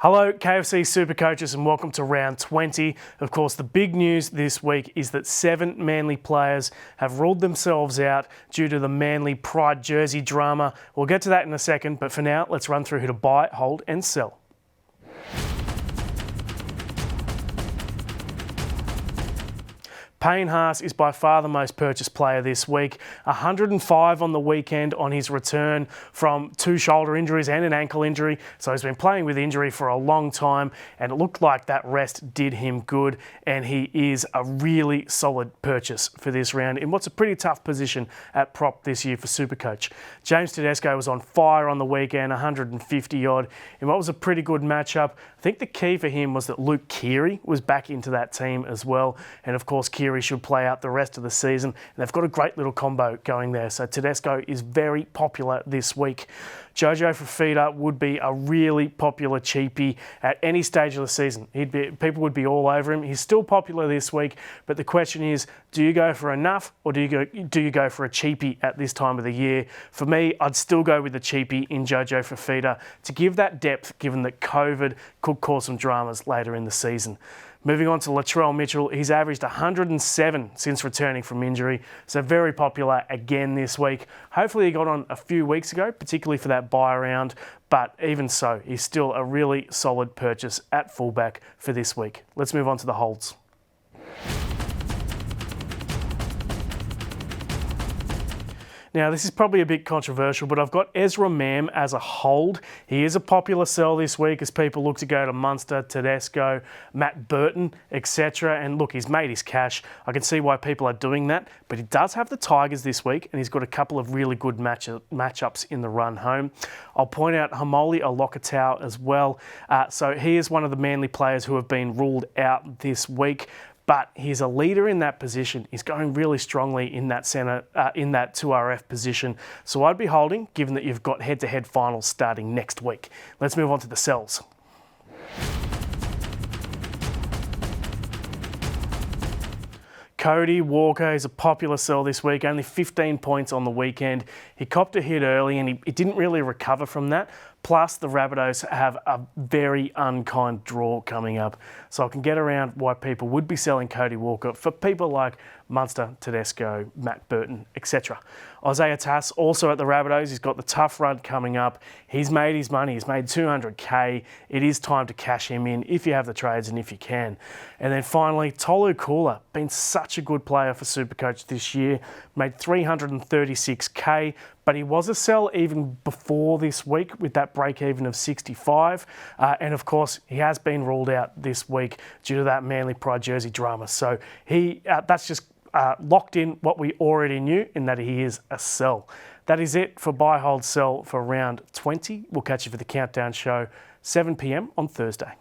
Hello, KFC SuperCoaches, and welcome to round 20. Of course, the big news this week is that 7 Manly players have ruled themselves out due to the Manly Pride jersey drama. We'll get to that in a second, but for now, let's run through who to buy, hold and sell. PAYNE HAAS is by far the most purchased player this week. 105 on the weekend on his return from 2 shoulder injuries and an ankle injury. So he's been playing with injury for a long time, and it looked like that rest did him good, and he is a really solid purchase for this round in what's a pretty tough position at prop this year for SuperCoach. James TEDESCO was on fire on the weekend, 150 odd, in what was a pretty good matchup. I think the key for him was that Luke Keary was back into that team as well, and of course Keary should play out the rest of the season, and they've got a great little combo going there. So TEDESCO is very popular this week. JOJO FIFITA would be a really popular cheapie at any stage of the season. People would be all over him. He's still popular this week, but the question is, do you go for enough or do you go for a cheapie at this time of the year? For me, I'd still go with the cheapie in JOJO FIFITA to give that depth, given that COVID could cause some dramas later in the season. Moving on to LATRELL Mitchell, he's averaged 107 since returning from injury, so very popular again this week. Hopefully he got on a few weeks ago, particularly for that buy round, but even so, he's still a really solid purchase at fullback for this week. Let's move on to the holds. Now, this is probably a bit controversial, but I've got EZRA as a hold. He is a popular sell this week as people look to go to Munster, TEDESCO, Matt Burton, etc. And look, he's made his cash. I can see why people are doing that, but he does have the Tigers this week, and he's got a couple of really good matchups in the run home. I'll point out Hamoli Olokotau as well. So he is one of the Manly players who have been ruled out this week, but he's a leader in that position. He's going really strongly in that centre, in that 2RF position. So I'd be holding, given that you've got head-to-head finals starting next week. Let's move on to the sells. CODY Walker is a popular sell this week, only 15 points on the weekend. He copped a hit early and he didn't really recover from that. Plus, the Rabbitohs have a very unkind draw coming up. So I can get around why people would be selling CODY Walker for people like Munster, TEDESCO, Matt Burton, etc. Isaiah TASS also at the Rabbitohs. He's got the tough run coming up. He's made his money. He's made 200k. It is time to cash him in if you have the trades and if you can. And then finally, KOULA, been such a good player for SuperCoach this year. Made 336k. But he was a sell even before this week with that break-even of 65. And of course, he has been ruled out this week due to that Manly Pride jersey drama. So that's just locked in what we already knew, in that he is a sell. That is it for buy, hold, sell for round 20. We'll catch you for the countdown show, 7 p.m. on Thursday.